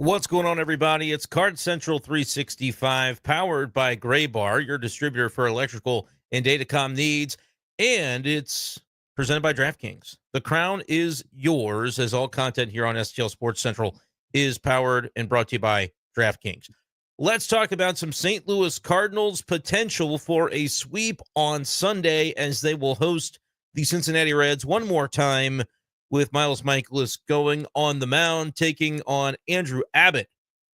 What's going on, everybody? It's Card Central 365, powered by Gray Bar, your distributor for electrical and datacom needs, and it's presented by DraftKings. The crown is yours, as all content here on STL Sports Central is powered and brought to you by DraftKings. Let's talk about some St. Louis Cardinals potential for a sweep on Sunday, as they will host the Cincinnati Reds one more time, with Miles Mikolas going on the mound, taking on Andrew Abbott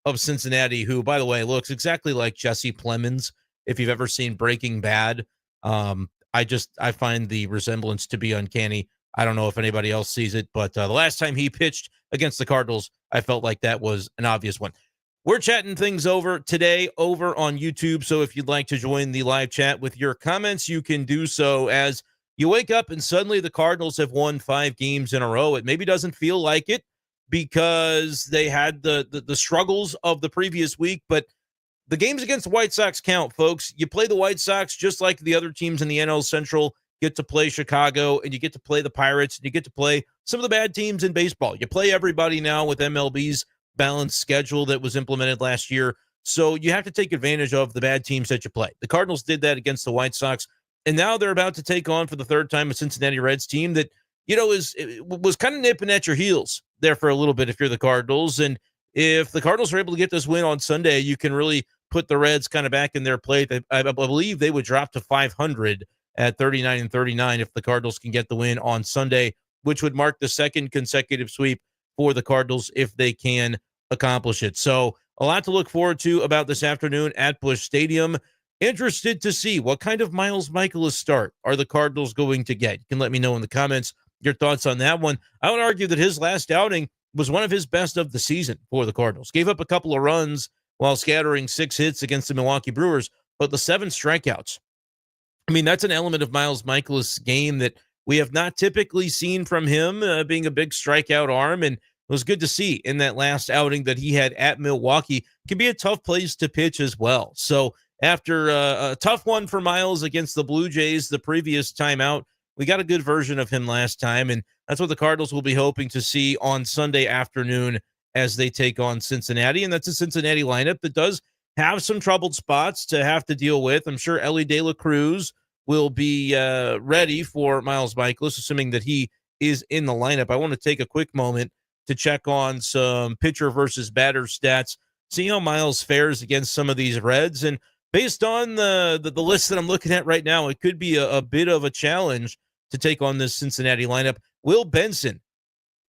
of Cincinnati, who, by the way, looks exactly like Jesse Plemons. If you've ever seen Breaking Bad, I find the resemblance to be uncanny. I don't know if anybody else sees it, but the last time he pitched against the Cardinals, I felt like that was an obvious one. We're chatting things over today over on YouTube, so if you'd like to join the live chat with your comments, you can do so. As you wake up and suddenly the Cardinals have won 5 games in a row. It maybe doesn't feel like it because they had the struggles of the previous week, but the games against the White Sox count, folks. You play the White Sox just like the other teams in the NL Central get to play Chicago, and you get to play the Pirates, and you get to play some of the bad teams in baseball. You play everybody now with MLB's balanced schedule that was implemented last year, so you have to take advantage of the bad teams that you play. The Cardinals did that against the White Sox. And now they're about to take on for the third time a Cincinnati Reds team that, was kind of nipping at your heels there for a little bit if you're the Cardinals. And if the Cardinals are able to get this win on Sunday, you can really put the Reds kind of back in their play. I believe they would drop to 500 at 39-39 if the Cardinals can get the win on Sunday, which would mark the second consecutive sweep for the Cardinals if they can accomplish it. So a lot to look forward to about this afternoon at Busch Stadium. Interested to see what kind of Miles Mikolas start are the Cardinals going to get. You can let me know in the comments your thoughts on that one. I would argue that his last outing was one of his best of the season for the Cardinals. Gave up a couple of runs while scattering 6 hits against the Milwaukee Brewers, but the 7 strikeouts. I mean, that's an element of Miles Mikolas' game that we have not typically seen from him, being a big strikeout arm, and it was good to see in that last outing that he had at Milwaukee. Can be a tough place to pitch as well. So after a tough one for Miles against the Blue Jays the previous time out, we got a good version of him last time, and that's what the Cardinals will be hoping to see on Sunday afternoon as they take on Cincinnati. And that's a Cincinnati lineup that does have some troubled spots to have to deal with. I'm sure Elly De La Cruz will be ready for Miles Mikolas, assuming that he is in the lineup. I want to take a quick moment to check on some pitcher versus batter stats, see how Miles fares against some of these Reds. And based on the list that I'm looking at right now, it could be a bit of a challenge to take on this Cincinnati lineup. Will Benson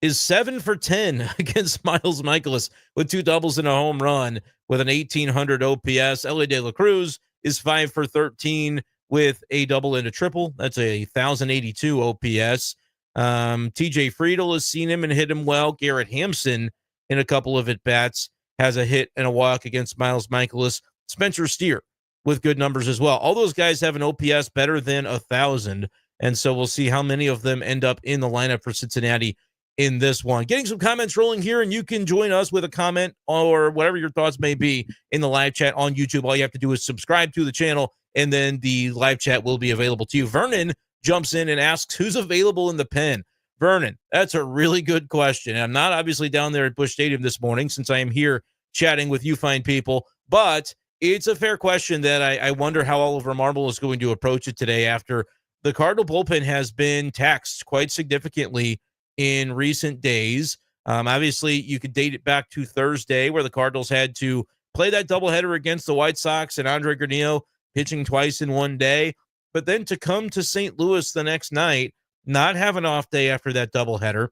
is 7 for 10 against Miles Mikolas with 2 doubles and a home run with an 1,800 OPS. Elly De La Cruz is 5 for 13 with a double and a triple. That's a 1,082 OPS. TJ Friedel has seen him and hit him well. Garrett Hampson, in a couple of at-bats, has a hit and a walk against Miles Mikolas. Spencer Steer with good numbers as well. All those guys have an OPS better than 1,000, and so we'll see how many of them end up in the lineup for Cincinnati in this one. Getting some comments rolling here, and you can join us with a comment or whatever your thoughts may be in the live chat on YouTube. All you have to do is subscribe to the channel, and then the live chat will be available to you. Vernon jumps in and asks, who's available in the pen? Vernon, that's a really good question. I'm not obviously down there at Busch Stadium this morning since I am here chatting with you fine people, but it's a fair question that I wonder how Oliver Marmol is going to approach it today after the Cardinal bullpen has been taxed quite significantly in recent days. Obviously, you could date it back to Thursday where the Cardinals had to play that doubleheader against the White Sox and Andre Granillo pitching twice in one day. But then to come to St. Louis the next night, not have an off day after that doubleheader,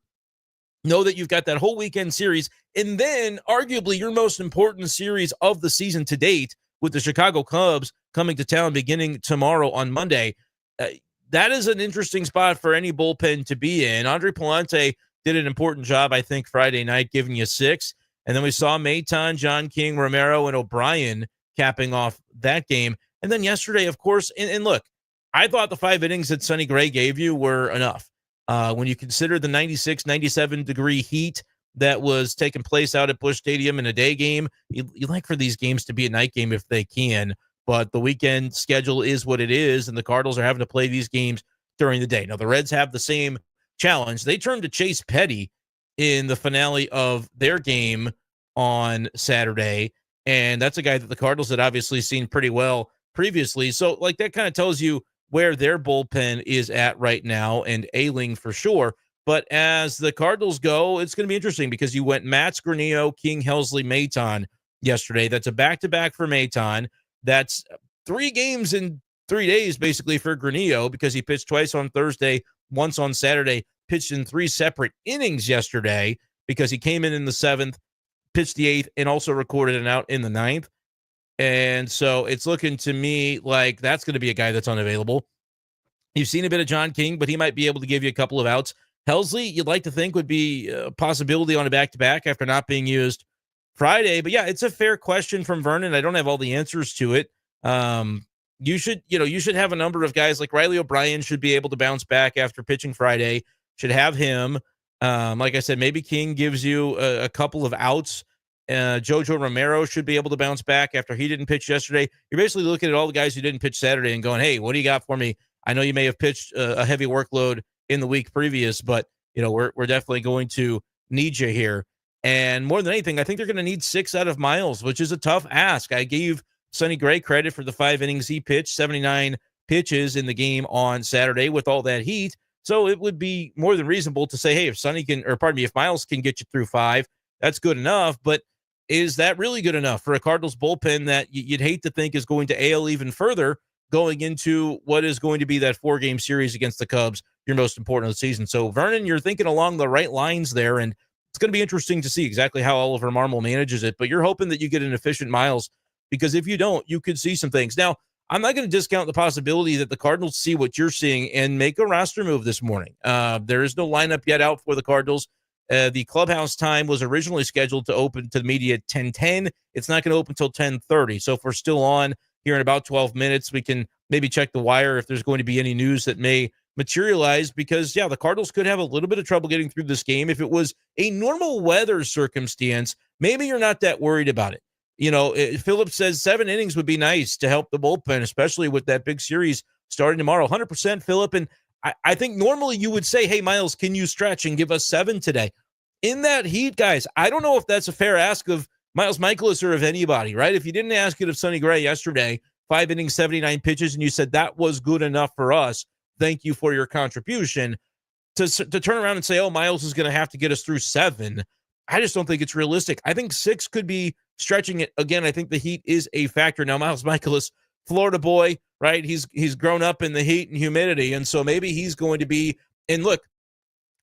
know that you've got that whole weekend series, and then arguably your most important series of the season to date with the Chicago Cubs coming to town beginning tomorrow on Monday. That is an interesting spot for any bullpen to be in. Andre Palante did an important job, I think, Friday night, giving you 6. And then we saw Maton, John King, Romero, and O'Brien capping off that game. And then yesterday, of course, and look, I thought the 5 innings that Sonny Gray gave you were enough. When you consider the 96, 97-degree heat that was taking place out at Busch Stadium in a day game, you like for these games to be a night game if they can. But the weekend schedule is what it is, and the Cardinals are having to play these games during the day. Now, the Reds have the same challenge. They turned to Chase Petty in the finale of their game on Saturday. And that's a guy that the Cardinals had obviously seen pretty well previously. So, like, that kind of tells you where their bullpen is at right now, and ailing for sure. But as the Cardinals go, it's going to be interesting because you went Matz, Granillo, King, Helsley, Maton yesterday. That's a back-to-back for Maton. That's 3 games in 3 days, basically, for Granillo, because he pitched twice on Thursday, once on Saturday, pitched in 3 separate innings yesterday because he came in the 7th, pitched the 8th, and also recorded an out in the 9th. And so it's looking to me like that's going to be a guy that's unavailable. You've seen a bit of John King, but he might be able to give you a couple of outs. Helsley, you'd like to think, would be a possibility on a back-to-back after not being used Friday. But yeah, it's a fair question from Vernon. I don't have all the answers to it. You should have a number of guys like Riley O'Brien should be able to bounce back after pitching Friday. Should have him. Like I said, maybe King gives you a couple of outs. Jojo Romero should be able to bounce back after he didn't pitch yesterday. You're basically looking at all the guys who didn't pitch Saturday and going, hey, what do you got for me? I know you may have pitched a heavy workload in the week previous, but we're definitely going to need you here. And more than anything, I think they're going to need 6 out of Miles, which is a tough ask. I gave Sonny Gray credit for the 5 innings he pitched, 79 pitches in the game on Saturday with all that heat. So it would be more than reasonable to say, hey, if Miles can get you through 5, that's good enough. But is that really good enough for a Cardinals bullpen that you'd hate to think is going to ail even further going into what is going to be that 4-game series against the Cubs, your most important of the season? So, Vernon, you're thinking along the right lines there, and it's going to be interesting to see exactly how Oliver Marmol manages it. But you're hoping that you get an efficient Miles, because if you don't, you could see some things. Now, I'm not going to discount the possibility that the Cardinals see what you're seeing and make a roster move this morning. There is no lineup yet out for the Cardinals. The clubhouse time was originally scheduled to open to the media at 10:10. It's not going to open until 10:30. So if we're still on here in about 12 minutes, we can maybe check the wire if there's going to be any news that may materialize, because, yeah, the Cardinals could have a little bit of trouble getting through this game. If it was a normal weather circumstance, maybe you're not that worried about it. Phillips says 7 innings would be nice to help the bullpen, especially with that big series starting tomorrow. 100% Phillip. And I think normally you would say, hey, Miles, can you stretch and give us 7 today? In that heat, guys, I don't know if that's a fair ask of Miles Mikolas or of anybody, right? If you didn't ask it of Sonny Gray yesterday, 5 innings, 79 pitches, and you said that was good enough for us, thank you for your contribution, to turn around and say, oh, Miles is going to have to get us through 7, I just don't think it's realistic. I think 6 could be stretching it. Again, I think the heat is a factor. Now, Miles Mikolas, Florida boy, right? He's grown up in the heat and humidity, and so maybe he's going to be – and look,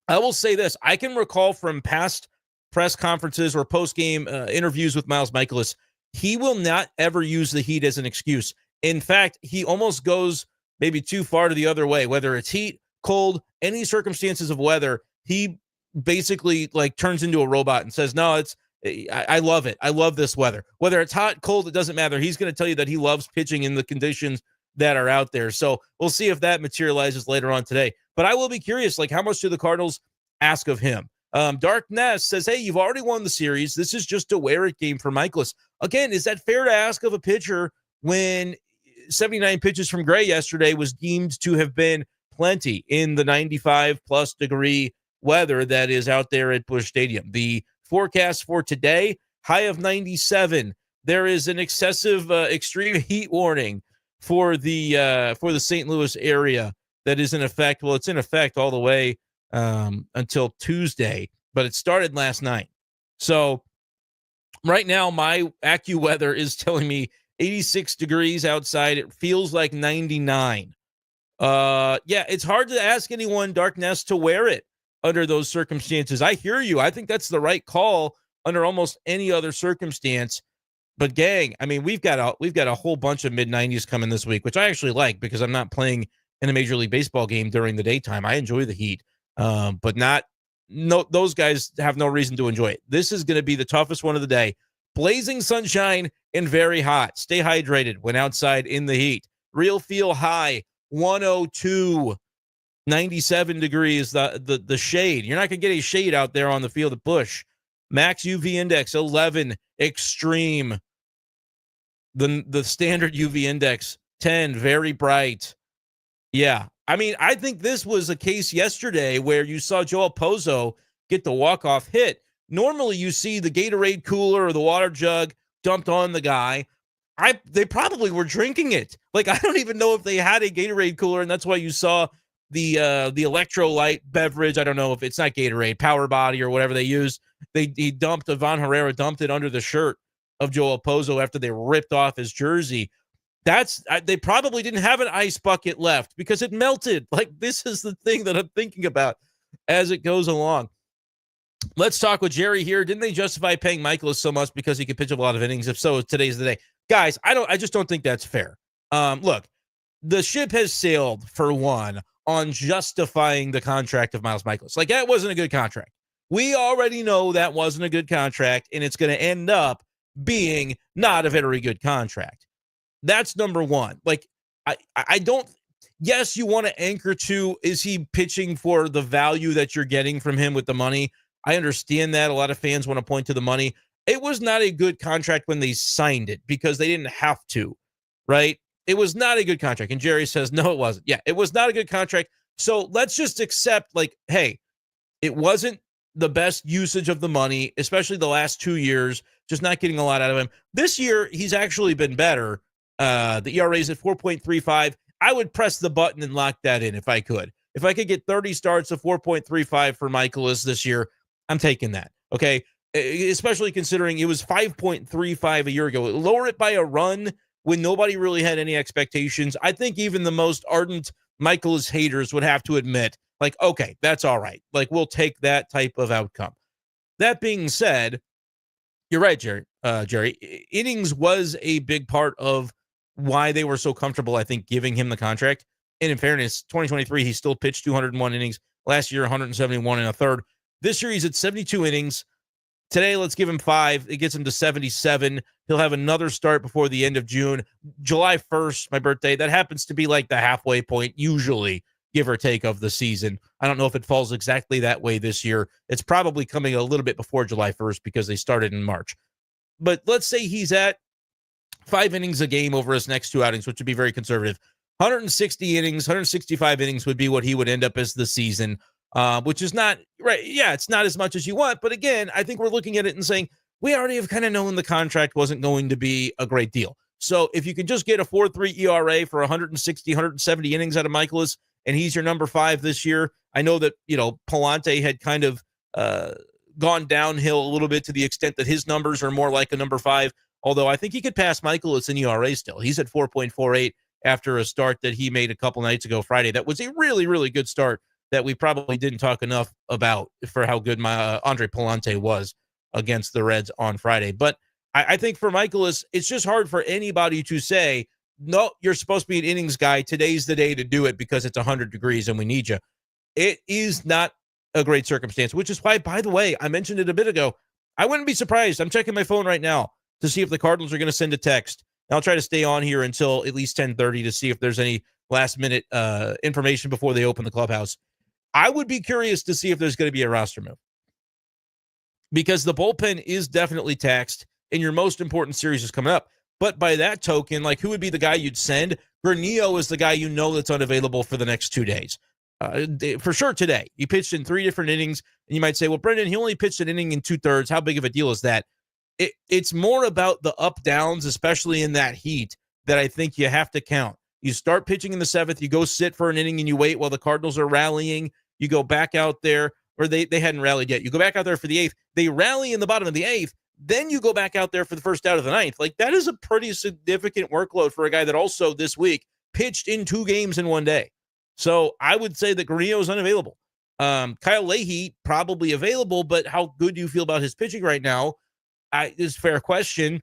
I will say this. I can recall from past press conferences or post-game interviews with Miles Mikolas, he will not ever use the heat as an excuse. In fact, he almost goes maybe too far to the other way, whether it's heat, cold, any circumstances of weather. He basically turns into a robot and says, no, I love it. I love this weather. Whether it's hot, cold, it doesn't matter. He's going to tell you that he loves pitching in the conditions that are out there. So we'll see if that materializes later on today. But I will be curious, how much do the Cardinals ask of him? Dark Ness says, hey, you've already won the series. This is just a wear-it game for Mikolas. Again, is that fair to ask of a pitcher when 79 pitches from Gray yesterday was deemed to have been plenty in the 95-plus degree weather that is out there at Busch Stadium? The forecast for today, high of 97. There is an excessive extreme heat warning for the St. Louis area that is in effect. Well, it's in effect all the way until Tuesday, but it started last night. So right now, my AccuWeather is telling me 86 degrees outside. It feels like 99. Yeah, it's hard to ask anyone, Dark Nest, to wear it under those circumstances. I hear you. I think that's the right call under almost any other circumstance. But gang, I mean, we've got a whole bunch of mid-90s coming this week, which I actually like because I'm not playing in a Major League Baseball game during the daytime. I enjoy the heat, but those guys have no reason to enjoy it. This is going to be the toughest one of the day. Blazing sunshine and very hot. Stay hydrated when outside in the heat. Real feel high, 102. 97 degrees, the shade. You're not going to get a shade out there on the field at Busch. Max UV index, 11. Extreme. The standard UV index, 10. Very bright. Yeah. I mean, I think this was a case yesterday where you saw Joel Pozo get the walk-off hit. Normally you see the Gatorade cooler or the water jug dumped on the guy. They probably were drinking it. Like, I don't even know if they had a Gatorade cooler, and that's why you saw the electrolyte beverage. I don't know if it's not Gatorade, Power Body or whatever they use. He dumped Ivan Herrera, dumped it under the shirt of Joe Pozo after they ripped off his jersey. They probably didn't have an ice bucket left because it melted. Like, this is the thing that I'm thinking about as it goes along. Let's talk with Jerry here. Didn't they justify paying Mikolas so much because he could pitch a lot of innings? If so, today's the day. Guys, I just don't think that's fair. Look, the ship has sailed, for one, on justifying the contract of Miles Mikolas. Like, that wasn't a good contract. We already know that wasn't a good contract, and it's going to end up being not a very good contract. That's number one. Like, I don't, yes, you want to anchor to, is he pitching for the value that you're getting from him with the money? I understand that. A lot of fans want to point to the money. It was not a good contract when they signed it because they didn't have to, right? It was not a good contract. And Jerry says, no, it wasn't. Yeah, it was not a good contract. So let's just accept, like, hey, it wasn't the best usage of the money, especially the last 2 years, just not getting a lot out of him. This year, he's actually been better. The ERA is at 4.35. I would press the button and lock that in if I could. If I could get 30 starts of 4.35 for Mikolas this year, I'm taking that, okay? Especially considering it was 5.35 a year ago. Lower it by a run when nobody really had any expectations. I think even the most ardent Mikolas haters would have to admit, like, okay, that's all right. Like, we'll take that type of outcome. That being said, you're right, Jerry. Innings was a big part of why they were so comfortable, I think, giving him the contract. And in fairness, 2023, he still pitched 201 innings. Last year, 171 and a third. This year, he's at 72 innings. Today, let's give him 5. It gets him to 77. He'll have another start before the end of June. July 1st, my birthday, that happens to be like the halfway point, usually, give or take, of the season. I don't know if it falls exactly that way this year. It's probably coming a little bit before July 1st because they started in March. But let's say he's at 5 innings a game over his next 2 outings, which would be very conservative. 160 innings, 165 innings would be what he would end up as the season. Which is not right. Yeah, it's not as much as you want. But again, I think we're looking at it and saying we already have kind of known the contract wasn't going to be a great deal. So if you can just get a 4.3 ERA for 160, 170 innings out of Mikolas, and he's your number 5 this year, I know that, Palante had kind of gone downhill a little bit to the extent that his numbers are more like a number 5, although I think he could pass Mikolas in ERA still. He's at 4.48 after a start that he made a couple nights ago Friday. That was a really, really good start that we probably didn't talk enough about for how good my Andre Palante was against the Reds on Friday. But I think for Mikolas, it's just hard for anybody to say, no, you're supposed to be an innings guy. Today's the day to do it because it's 100 degrees and we need you. It is not a great circumstance, which is why, by the way, I mentioned it a bit ago. I wouldn't be surprised. I'm checking my phone right now to see if the Cardinals are going to send a text. I'll try to stay on here until at least 10:30 to see if there's any last-minute information before they open the clubhouse. I would be curious to see if there's going to be a roster move because the bullpen is definitely taxed and your most important series is coming up. But by that token, like, who would be the guy you'd send? Granillo is the guy that's unavailable for the next 2 days. For sure today. He pitched in 3 different innings, and you might say, well, Brenden, he only pitched an inning in 2/3. How big of a deal is that? It's more about the up-downs, especially in that heat, that I think you have to count. You start pitching in the 7th, you go sit for an inning, and you wait while the Cardinals are rallying. You go back out there, or they hadn't rallied yet. You go back out there for the 8th. They rally in the bottom of the 8th. Then you go back out there for the first out of the 9th. Like, that is a pretty significant workload for a guy that also this week pitched in 2 games in 1 day. So I would say that Granillo is unavailable. Kyle Leahy probably available, but how good do you feel about his pitching right now? Is a fair question.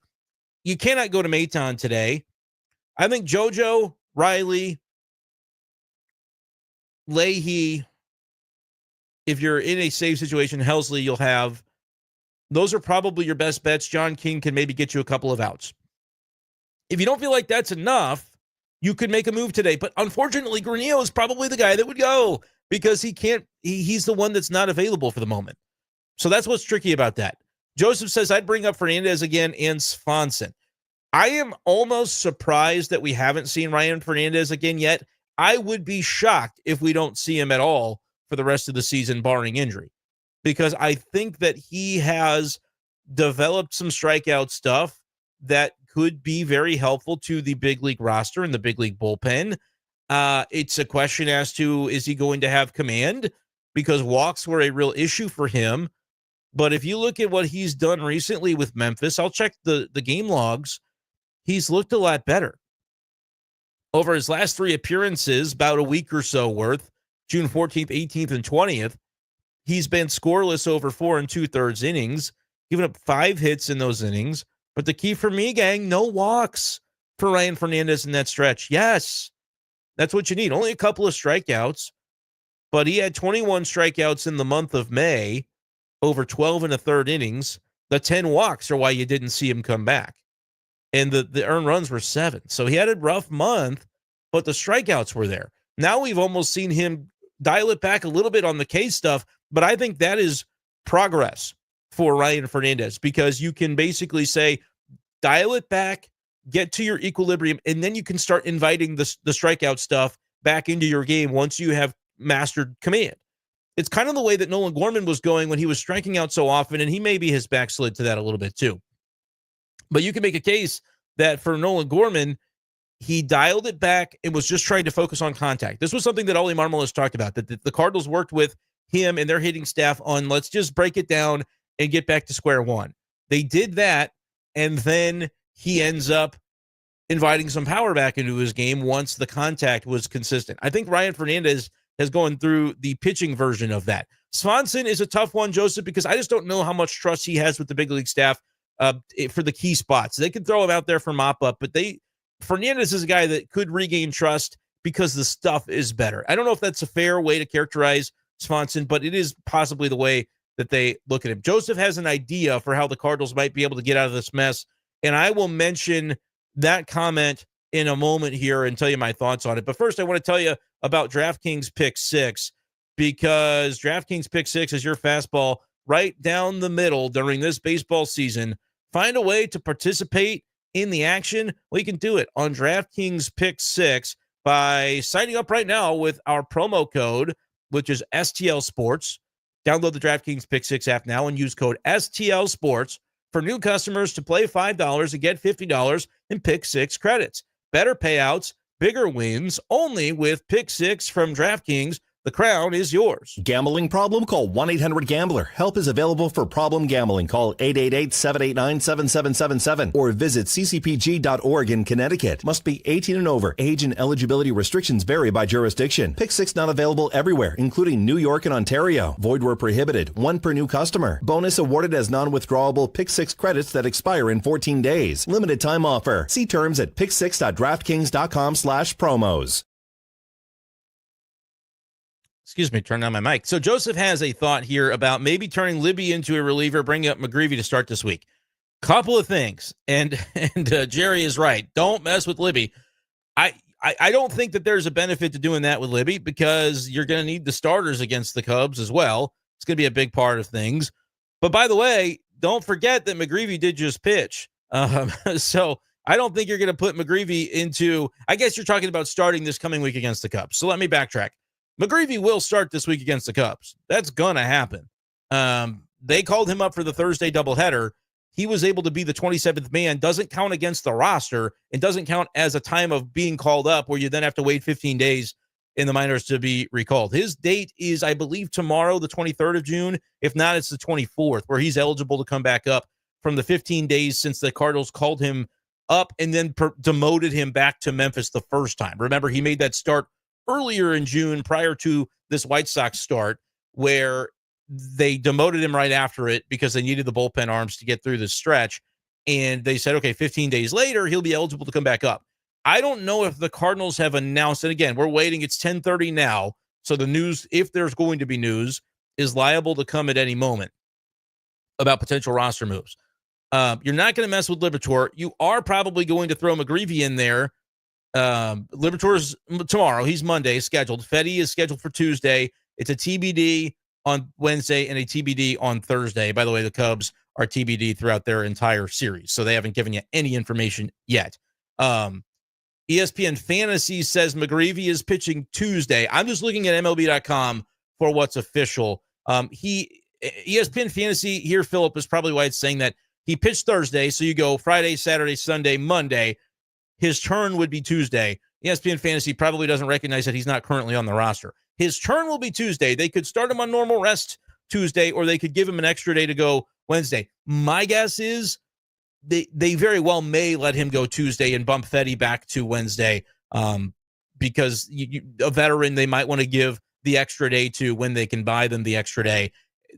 You cannot go to Maton today. I think JoJo, Riley, Leahy, if you're in a safe situation, Helsley, you'll have. Those are probably your best bets. John King can maybe get you a couple of outs. If you don't feel like that's enough, you could make a move today. But unfortunately, Granillo is probably the guy that would go because he's the one that's not available for the moment. So that's what's tricky about that. Joseph says, I'd bring up Fernandez again and Swanson. I am almost surprised that we haven't seen Ryan Fernandez again yet. I would be shocked if we don't see him at all for the rest of the season, barring injury. because I think that he has developed some strikeout stuff that could be very helpful to the big league roster and the big league bullpen. It's a question as to, is he going to have command? Because walks were a real issue for him. But if you look at what he's done recently with Memphis, I'll check the game logs. He's looked a lot better. Over his last 3 appearances, about a week or so worth, June 14th, 18th, and 20th, he's been scoreless over 4 2/3 innings, giving up 5 hits in those innings. But the key for me, gang, no walks for Ryan Fernandez in that stretch. Yes, that's what you need. Only a couple of strikeouts, but he had 21 strikeouts in the month of May over 12 1/3 innings. The 10 walks are why you didn't see him come back. And the earned runs were 7. So he had a rough month, but the strikeouts were there. Now we've almost seen him dial it back a little bit on the K stuff, but I think that is progress for Ryan Fernandez, because you can basically say, dial it back, get to your equilibrium, and then you can start inviting the strikeout stuff back into your game once you have mastered command. It's kind of the way that Nolan Gorman was going when he was striking out so often, and he maybe has backslid to that a little bit too. But you can make a case that for Nolan Gorman, he dialed it back and was just trying to focus on contact. This was something that Oli Marmolez talked about, that the Cardinals worked with him and their hitting staff on, let's just break it down and get back to square one. They did that, and then he ends up inviting some power back into his game once the contact was consistent. I think Ryan Fernandez has gone through the pitching version of that. Swanson is a tough one, Joseph, because I just don't know how much trust he has with the big league staff for the key spots. They could throw him out there for mop-up, but Fernandez is a guy that could regain trust because the stuff is better. I don't know if that's a fair way to characterize Swanson, but it is possibly the way that they look at him. Joseph has an idea for how the Cardinals might be able to get out of this mess, and I will mention that comment in a moment here and tell you my thoughts on it. But first, I want to tell you about DraftKings Pick 6, because DraftKings Pick 6 is your fastball right down the middle during this baseball season. Find a way to participate in the action. Well, you can do it on DraftKings Pick 6 by signing up right now with our promo code, which is STL Sports. Download the DraftKings Pick 6 app now and use code STL Sports for new customers to play $5 and get $50 in Pick 6 credits. Better payouts, bigger wins, only with Pick 6 from DraftKings. The crown is yours. Gambling problem? Call 1-800-GAMBLER. Help is available for problem gambling. Call 888-789-7777 or visit ccpg.org in Connecticut. Must be 18 and over. Age and eligibility restrictions vary by jurisdiction. Pick 6 not available everywhere, including New York and Ontario. Void where prohibited. 1 per new customer. Bonus awarded as non-withdrawable Pick 6 credits that expire in 14 days. Limited time offer. See terms at pick6.draftkings.com/promos. Excuse me, turn on my mic. So Joseph has a thought here about maybe turning Libby into a reliever, bringing up McGreevy to start this week. Couple of things, and Jerry is right. Don't mess with Libby. I don't think that there's a benefit to doing that with Libby, because you're going to need the starters against the Cubs as well. It's going to be a big part of things. But by the way, don't forget that McGreevy did just pitch. So I don't think you're going to put McGreevy into, I guess you're talking about starting this coming week against the Cubs. So let me backtrack. McGreevy will start this week against the Cubs. That's going to happen. They called him up for the Thursday doubleheader. He was able to be the 27th man. Doesn't count against the roster and doesn't count as a time of being called up where you then have to wait 15 days in the minors to be recalled. His date is, I believe, tomorrow, the 23rd of June. If not, it's the 24th, where he's eligible to come back up from the 15 days since the Cardinals called him up and then demoted him back to Memphis the first time. Remember, he made that start earlier in June prior to this White Sox start, where they demoted him right after it because they needed the bullpen arms to get through this stretch. And they said, okay, 15 days later, he'll be eligible to come back up. I don't know if the Cardinals have announced, and again, we're waiting. It's 10:30 now. So the news, if there's going to be news, is liable to come at any moment about potential roster moves. You're not going to mess with Liberatore. You are probably going to throw McGreevy in there. Liberatore's tomorrow. He's Monday scheduled. Fetty is scheduled for Tuesday. It's a TBD on Wednesday and a TBD on Thursday. By the way, the Cubs are TBD throughout their entire series, so they haven't given you any information yet. ESPN Fantasy says McGreevy is pitching Tuesday. I'm just looking at MLB.com for what's official. He ESPN Fantasy here, Philip, is probably why it's saying that he pitched Thursday. So you go Friday, Saturday, Sunday, Monday. His turn would be Tuesday. ESPN Fantasy probably doesn't recognize that he's not currently on the roster. His turn will be Tuesday. They could start him on normal rest Tuesday, or they could give him an extra day to go Wednesday. My guess is they very well may let him go Tuesday and bump Fetty back to Wednesday, because a veteran they might want to give the extra day to when they can buy them the extra day.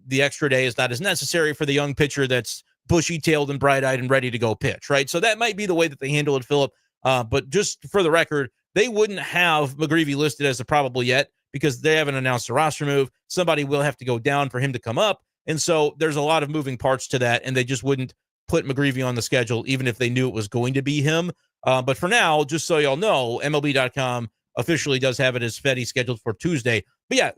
The extra day is not as necessary for the young pitcher that's bushy-tailed and bright-eyed and ready to go pitch, right? So that might be the way that they handle it, Philip. But just for the record, they wouldn't have McGreevy listed as a probable yet because they haven't announced a roster move. Somebody will have to go down for him to come up. And so there's a lot of moving parts to that, and they just wouldn't put McGreevy on the schedule even if they knew it was going to be him. But for now, just so y'all know, MLB.com officially does have it as Fetty scheduled for Tuesday. But yeah,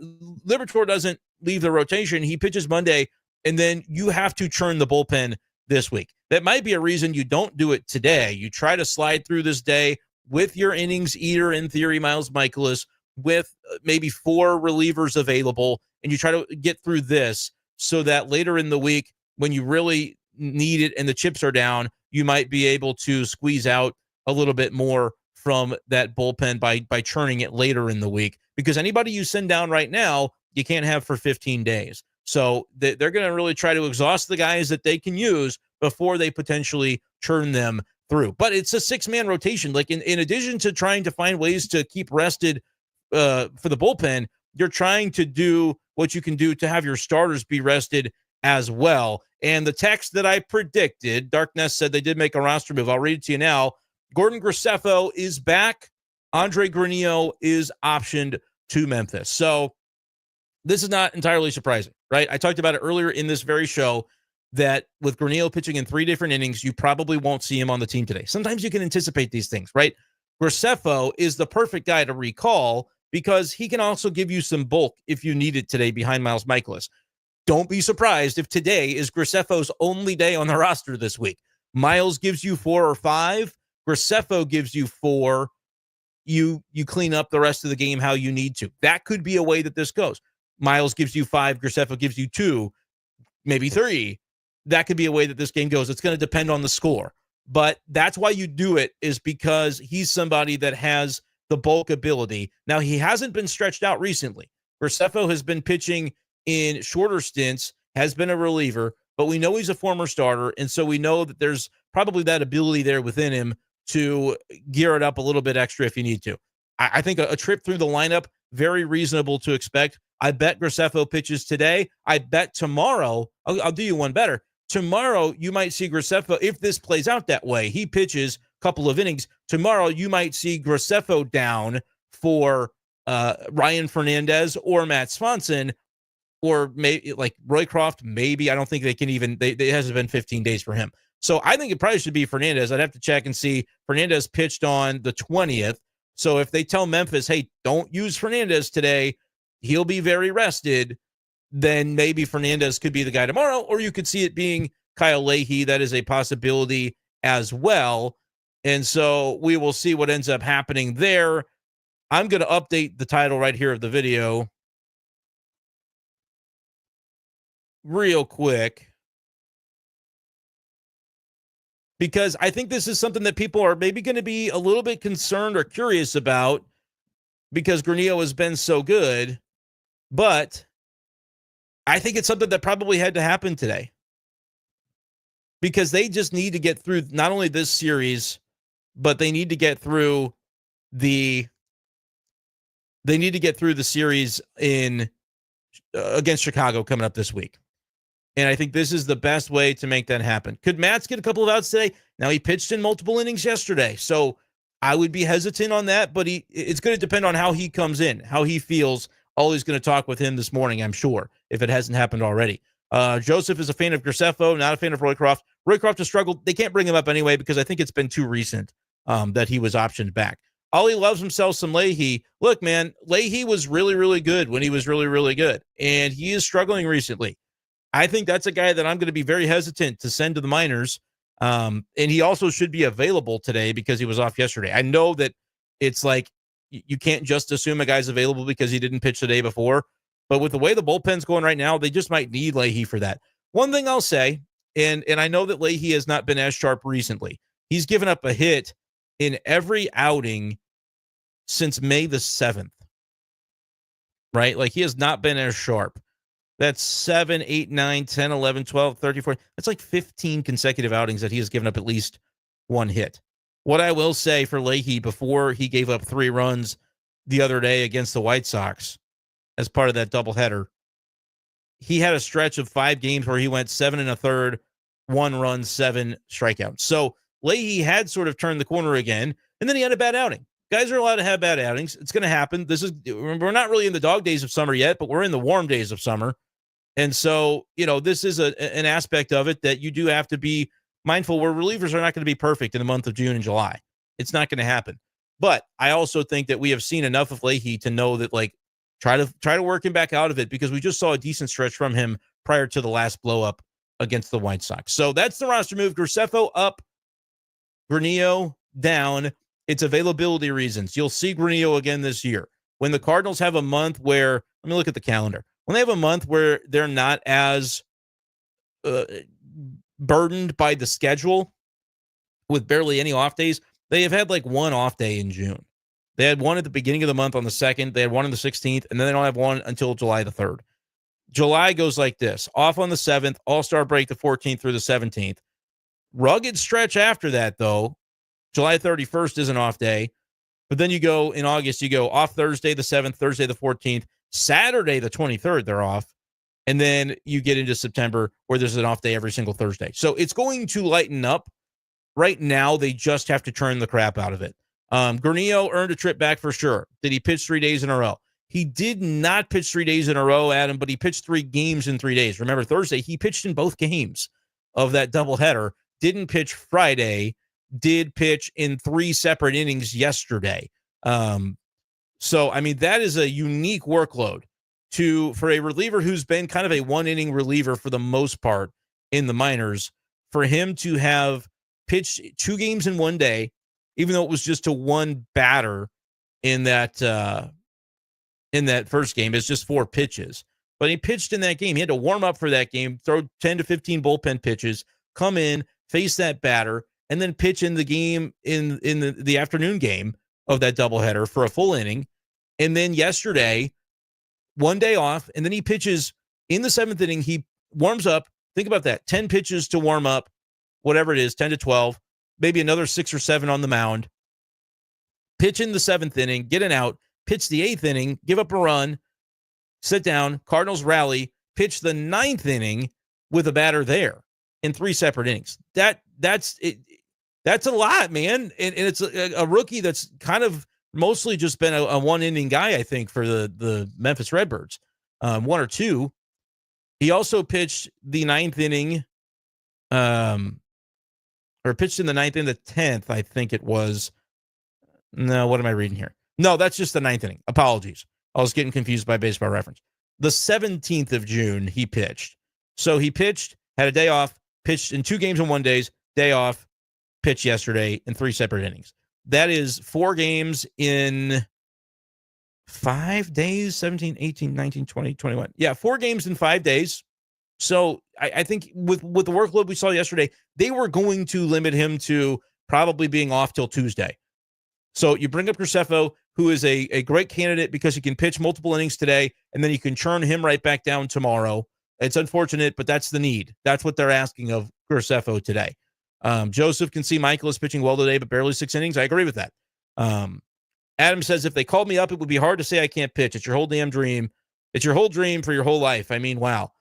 Liberatore doesn't leave the rotation. He pitches Monday, and then you have to churn the bullpen this week. That might be a reason you don't do it today. You try to slide through this day with your innings eater, in theory, Miles Mikolas, with maybe 4 relievers available, and you try to get through this so that later in the week, when you really need it and the chips are down, you might be able to squeeze out a little bit more from that bullpen by churning it later in the week. Because anybody you send down right now, you can't have for 15 days. So they're going to really try to exhaust the guys that they can use before they potentially churn them through. But it's a 6-man rotation. Like in addition to trying to find ways to keep rested for the bullpen, you're trying to do what you can do to have your starters be rested as well. And the text that I predicted, Darkness said they did make a roster move. I'll read it to you now. Gordon Graceffo is back. Andre Granillo is optioned to Memphis. So this is not entirely surprising, right? I talked about it earlier in this very show that with Granillo pitching in 3 different innings, you probably won't see him on the team today. Sometimes you can anticipate these things, right? Graceffo is the perfect guy to recall because he can also give you some bulk if you need it today behind Miles Mikolas. Don't be surprised if today is Graceffo's only day on the roster this week. Miles gives you 4 or 5. Graceffo gives you 4. You clean up the rest of the game how you need to. That could be a way that this goes. Miles gives you 5. Graceffo gives you 2, maybe 3. That could be a way that this game goes. It's going to depend on the score. But that's why you do it, is because he's somebody that has the bulk ability. Now, he hasn't been stretched out recently. Graceffo has been pitching in shorter stints, has been a reliever, but we know he's a former starter, and so we know that there's probably that ability there within him to gear it up a little bit extra if you need to. I think a trip through the lineup, very reasonable to expect. I bet Graceffo pitches today. I bet tomorrow, I'll do you one better. Tomorrow, you might see Graceffo, if this plays out that way, he pitches a couple of innings. Tomorrow, you might see Graceffo down for Ryan Fernandez or Matt Swanson, or maybe like Roycroft, maybe. I don't think they can even, it hasn't been 15 days for him. So I think it probably should be Fernandez. I'd have to check and see. Fernandez pitched on the 20th. So if they tell Memphis, hey, don't use Fernandez today, he'll be very rested, then maybe Fernandez could be the guy tomorrow, or you could see it being Kyle Leahy. That is a possibility as well. And so we will see what ends up happening there. I'm going to update the title right here of the video real quick, because I think this is something that people are maybe going to be a little bit concerned or curious about, because Granillo has been so good. But I think it's something that probably had to happen today, because they just need to get through not only this series, but they need to get through the series in against Chicago coming up this week. And I think this is the best way to make that happen. Could Matz get a couple of outs today? Now, he pitched in multiple innings yesterday, so I would be hesitant on that, but it's going to depend on how he comes in, how he feels. Ollie's going to talk with him this morning, I'm sure, if it hasn't happened already. Joseph is a fan of Graceffo, not a fan of Roycroft. Roycroft has struggled. They can't bring him up anyway because I think it's been too recent that he was optioned back. Ollie loves himself some Leahy. Look, man, Leahy was really, really good when he was really, really good, and he is struggling recently. I think that's a guy that I'm going to be very hesitant to send to the minors, and he also should be available today because he was off yesterday. I know that it's like you can't just assume a guy's available because he didn't pitch the day before, But with the way the bullpen's going right now, they just might need Leahy for that. One thing I'll say, and I know that Leahy has not been as sharp recently. He's given up a hit in every outing since May the 7th, right? Like, he has not been as sharp. That's 7, 8, 9, 10, 11, 12, 13, 14. That's like 15 consecutive outings that he has given up at least one hit. What I will say for Leahy, before he gave up 3 runs the other day against the White Sox as part of that doubleheader, he had a stretch of 5 games where he went 7 1/3, 1 run, 7 strikeouts. So Leahy had sort of turned the corner again, and then he had a bad outing. Guys are allowed to have bad outings. It's going to happen. We're not really in the dog days of summer yet, but we're in the warm days of summer. And so, this is an aspect of it that you do have to be mindful, where relievers are not going to be perfect in the month of June and July. It's not going to happen. But I also think that we have seen enough of Leahy to know that, like, try to work him back out of it, because we just saw a decent stretch from him prior to the last blow up against the White Sox. So that's the roster move. Graceffo up, Granillo down. It's availability reasons. You'll see Granillo again this year. When the Cardinals have a month where, let me look at the calendar. When they have a month where they're not as burdened by the schedule with barely any off days, they have had like one off day in June. They had one at the beginning of the month on the 2nd. They had one on the 16th, and then they don't have one until July the 3rd. July goes like this: off on the 7th, All-Star break the 14th through the 17th. Rugged stretch after that, though. July 31st is an off day. But then you go in August, you go off Thursday the 7th, Thursday the 14th, Saturday the 23rd, they're off. And then you get into September where there's an off day every single Thursday. So it's going to lighten up. Right now, they just have to turn the crap out of it. Granillo earned a trip back for sure. Did he pitch 3 days in a row? He did not pitch 3 days in a row, Adam, but he pitched 3 games in 3 days. Remember, Thursday, he pitched in both games of that doubleheader. Didn't pitch Friday. Did pitch in 3 separate innings yesterday. So, I mean, that is a unique workload for a reliever who's been kind of a 1-inning reliever for the most part in the minors. For him to have pitched 2 games in 1 day, even though it was just to 1 batter in that first game, it's just 4 pitches. But he pitched in that game. He had to warm up for that game, throw 10 to 15 bullpen pitches, come in, face that batter, and then pitch in the game in the afternoon game of that doubleheader for a full inning. And then yesterday, 1 day off, and then he pitches in the 7th inning. He warms up. Think about that. 10 pitches to warm up, whatever it is, 10 to 12, maybe another 6 or 7 on the mound. Pitch in the 7th inning, get an out, pitch the 8th inning, give up a run, sit down, Cardinals rally, pitch the 9th inning with a batter there in 3 separate innings. That's it. That's a lot, man. And it's a rookie that's kind of mostly just been a 1-inning guy, I think, for the Memphis Redbirds. 1 or 2. He also pitched the 9th inning, or pitched in the 9th and the 10th, I think it was. No, what am I reading here? No, that's just the 9th inning. Apologies. I was getting confused by Baseball Reference. The 17th of June, he pitched. So he pitched, had a day off, pitched in 2 games in 1 day, day off, pitched yesterday in 3 separate innings. That is 4 games in 5 days, 17, 18, 19, 20, 21. Yeah, 4 games in 5 days. So I think with the workload we saw yesterday, they were going to limit him to probably being off till Tuesday. So you bring up Graceffo, who is a great candidate because he can pitch multiple innings today, and then you can churn him right back down tomorrow. It's unfortunate, but that's the need. That's what they're asking of Graceffo today. Joseph can see Mikolas pitching well today, but barely 6 innings. I agree with that. Adam says, if they called me up, it would be hard to say I can't pitch. It's your whole damn dream. It's your whole dream for your whole life. I mean, wow.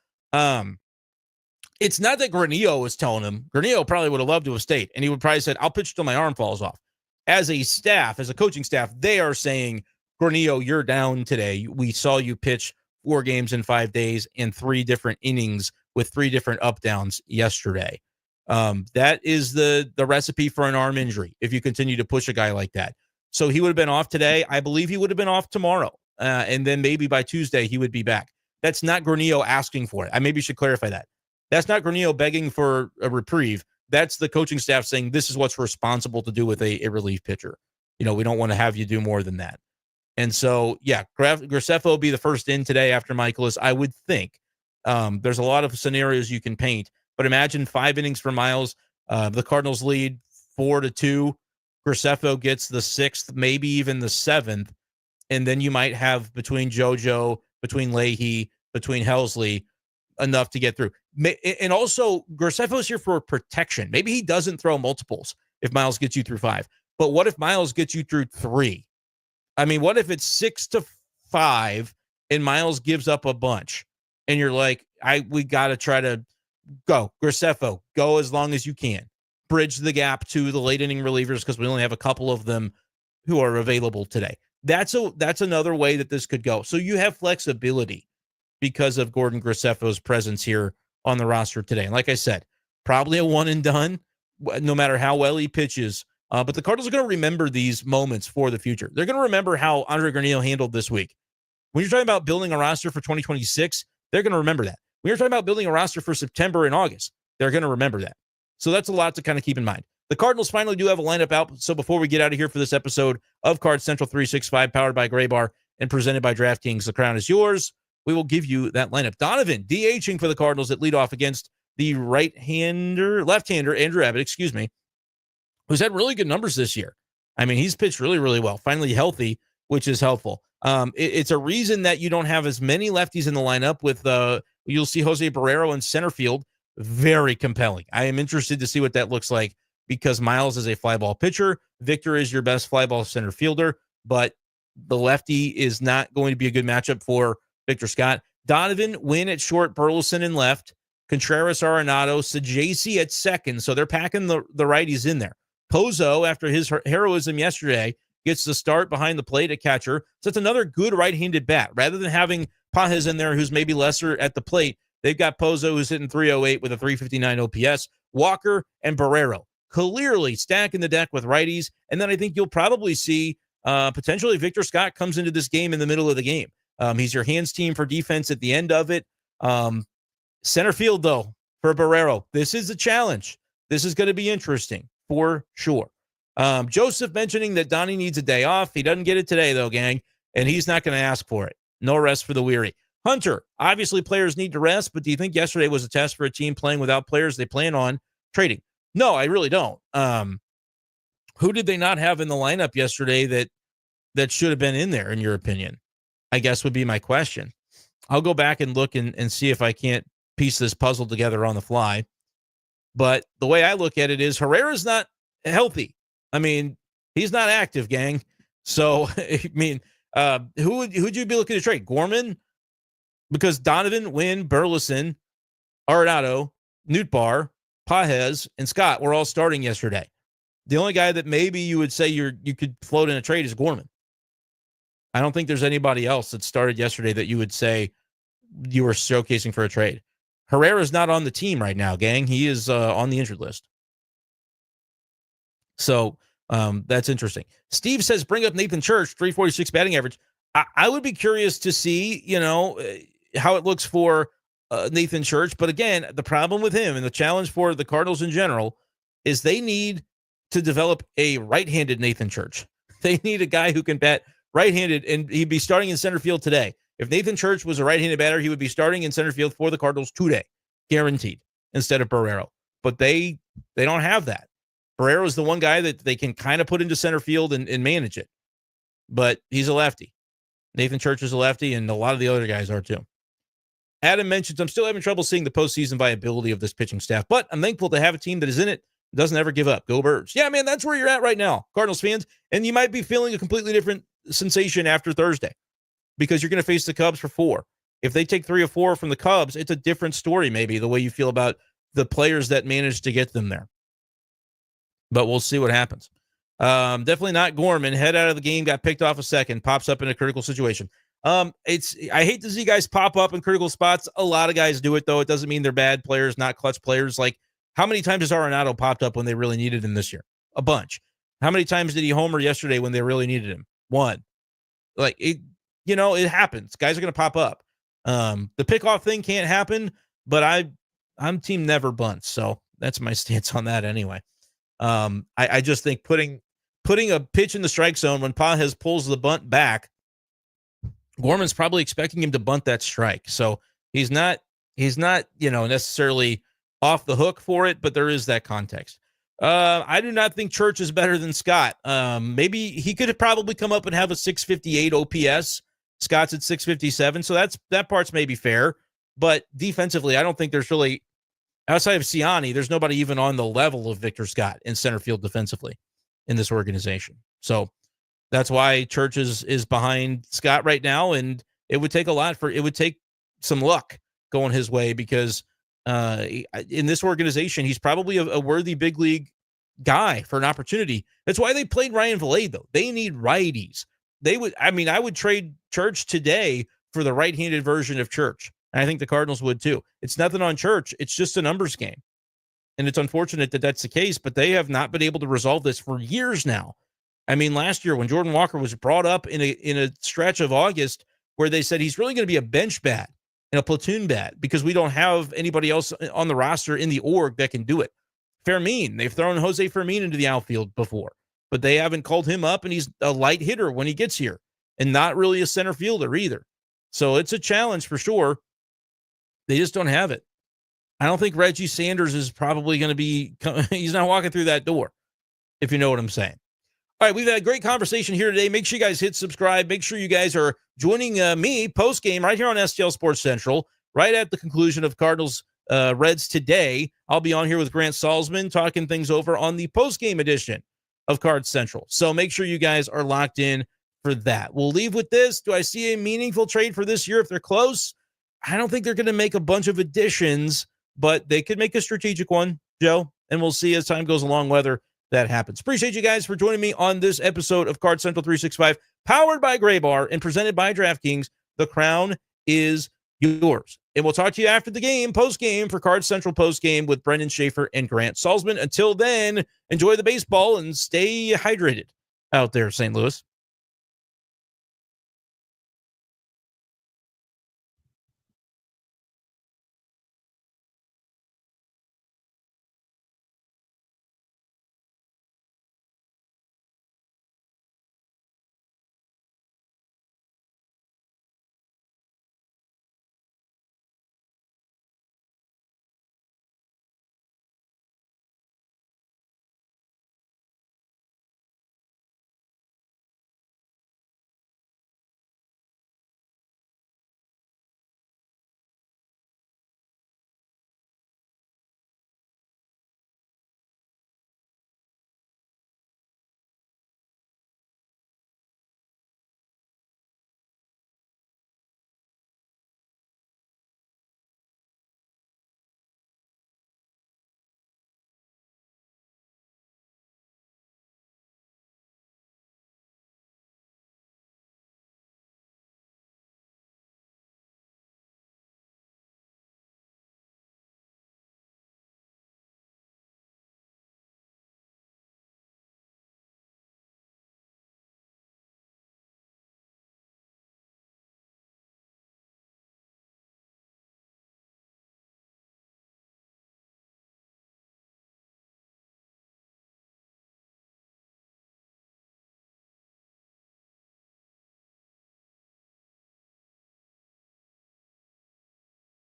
It's not that Granillo was telling him. Granillo probably would have loved to have stayed, and he would probably said, I'll pitch till my arm falls off. As a staff, as a coaching staff, they are saying, Granillo, you're down today. We saw you pitch 4 games in 5 days in 3 different innings with 3 different up downs yesterday. That is the recipe for an arm injury if you continue to push a guy like that. So he would have been off today. I believe he would have been off tomorrow. And then maybe by Tuesday he would be back. That's not Granillo asking for it. I maybe should clarify that. That's not Granillo begging for a reprieve. That's the coaching staff saying this is what's responsible to do with a relief pitcher. We don't want to have you do more than that. And so, yeah, Graceffo will be the first in today after Mikolas, I would think. There's a lot of scenarios you can paint, but imagine 5 innings for Miles. The Cardinals lead 4-2. Graceffo gets the 6th, maybe even the 7th. And then you might have between JoJo, between Leahy, between Helsley, enough to get through. And also, Graceffo's here for protection. Maybe he doesn't throw multiples if Miles gets you through 5. But what if Miles gets you through 3? I mean, what if it's 6-5 and Miles gives up a bunch? And you're like, we got to try to go. Graceffo, go as long as you can. Bridge the gap to the late inning relievers because we only have a couple of them who are available today. That's another way that this could go. So you have flexibility because of Gordon Graceffo's presence here on the roster today. And like I said, probably a one and done, no matter how well he pitches. But the Cardinals are going to remember these moments for the future. They're going to remember how Andre Granillo handled this week. When you're talking about building a roster for 2026, they're going to remember that. When you're talking about building a roster for September and August, they're going to remember that. So that's a lot to kind of keep in mind. The Cardinals finally do have a lineup out. So before we get out of here for this episode of Card Central 365, powered by Gray Bar and presented by DraftKings, the crown is yours. We will give you that lineup. Donovan DHing for the Cardinals at leadoff against the left-hander, Andrew Abbott, who's had really good numbers this year. I mean, he's pitched really, really well. Finally healthy, which is helpful. It's a reason that you don't have as many lefties in the lineup with, you'll see Jose Barrero in center field. Very compelling. I am interested to see what that looks like because Miles is a fly ball pitcher. Victor is your best fly ball center fielder, but the lefty is not going to be a good matchup for Victor Scott. Donovan, Wynn at short, Burleson in left, Contreras, Arenado, Sajaci at second. So they're packing the righties in there. Pozo, after his heroism yesterday, gets the start behind the plate at catcher. So it's another good right-handed bat. Rather than having Pages in there, who's maybe lesser at the plate, they've got Pozo, who's hitting 308 with a 359 OPS. Walker and Barrero clearly stacking the deck with righties. And then I think you'll probably see potentially Victor Scott comes into this game in the middle of the game. He's your hands team for defense at the end of it. Center field, though, for Barrero. This is a challenge. This is going to be interesting for sure. Joseph mentioning that Donnie needs a day off. He doesn't get it today, though, gang, and he's not going to ask for it. No rest for the weary. Hunter, obviously players need to rest, but do you think yesterday was a test for a team playing without players they plan on trading? No, I really don't. Who did they not have in the lineup yesterday that should have been in there, in your opinion? I guess would be my question. I'll go back and look and see if I can't piece this puzzle together on the fly. But the way I look at it is Herrera's not healthy. I mean, he's not active, gang. So, I mean, who'd you be looking to trade? Gorman? Because Donovan, Wynn, Burleson, Arenado, Nootbaar, Pages, and Scott were all starting yesterday. The only guy that maybe you would say you could float in a trade is Gorman. I don't think there's anybody else that started yesterday that you would say you were showcasing for a trade. Herrera's not on the team right now, gang. He is on the injured list. So that's interesting. Steve says, bring up Nathan Church, 346 batting average. I would be curious to see, how it looks for Nathan Church. But again, the problem with him and the challenge for the Cardinals in general is they need to develop a right-handed Nathan Church. They need a guy who can bat right-handed, and he'd be starting in center field today. If Nathan Church was a right-handed batter, he would be starting in center field for the Cardinals today, guaranteed, instead of Barrero. But they don't have that. Barrero is the one guy that they can kind of put into center field and manage it. But he's a lefty. Nathan Church is a lefty, and a lot of the other guys are too. Adam mentions, I'm still having trouble seeing the postseason viability of this pitching staff, but I'm thankful to have a team that is in it, doesn't ever give up. Go Birds. Yeah, man, that's where you're at right now, Cardinals fans. And you might be feeling a completely different sensation after Thursday because you're going to face the Cubs for 4. If they take 3 or 4 from the Cubs, it's a different story, maybe, the way you feel about the players that managed to get them there. But we'll see what happens. Definitely not Gorman. Head out of the game, got picked off a second, pops up in a critical situation. I hate to see guys pop up in critical spots. A lot of guys do it, though. It doesn't mean they're bad players, not clutch players. Like, how many times has Arenado popped up when they really needed him this year? A bunch. How many times did he homer yesterday when they really needed him? 1. Like, it happens. Guys are going to pop up. The pickoff thing can't happen, but I'm team never bunts. So that's my stance on that anyway. I just think putting a pitch in the strike zone when Pages pulls the bunt back Gorman's probably expecting him to bunt that strike. So he's not, necessarily off the hook for it, but there is that context. I do not think Church is better than Scott. Maybe he could have probably come up and have a 658 OPS. Scott's at 657. So that part's maybe fair. But defensively, I don't think there's really, outside of Ciani, there's nobody even on the level of Victor Scott in center field defensively in this organization. So that's why Church is behind Scott right now. And it would take some luck going his way, because in this organization, he's probably a worthy big league guy for an opportunity. That's why they played Ryan Vilade, though. They need righties. I would trade Church today for the right-handed version of Church. And I think the Cardinals would too. It's nothing on Church. It's just a numbers game. And it's unfortunate that that's the case, but they have not been able to resolve this for years now. I mean, last year when Jordan Walker was brought up in a stretch of August where they said he's really going to be a bench bat and a platoon bat because we don't have anybody else on the roster in the org that can do it. Fermin, they've thrown Jose Fermin into the outfield before, but they haven't called him up, and he's a light hitter when he gets here and not really a center fielder either. So it's a challenge for sure. They just don't have it. I don't think Reggie Sanders is probably going to be – he's not walking through that door, if you know what I'm saying. All right, we've had a great conversation here today. Make sure you guys hit subscribe. Make sure you guys are joining me post-game right here on STL Sports Central, right at the conclusion of Cardinals Reds today. I'll be on here with Grant Salzman talking things over on the post-game edition of Card Central. So make sure you guys are locked in for that. We'll leave with this. Do I see a meaningful trade for this year if they're close? I don't think they're going to make a bunch of additions, but they could make a strategic one, Joe, and we'll see as time goes along whether that happens. Appreciate you guys for joining me on this episode of Card Central 365, powered by Gray Bar and presented by DraftKings. The crown is yours. And we'll talk to you after the game, post-game, for Card Central post-game with Brenden Schaeffer and Grant Salzman. Until then, enjoy the baseball and stay hydrated out there, St. Louis.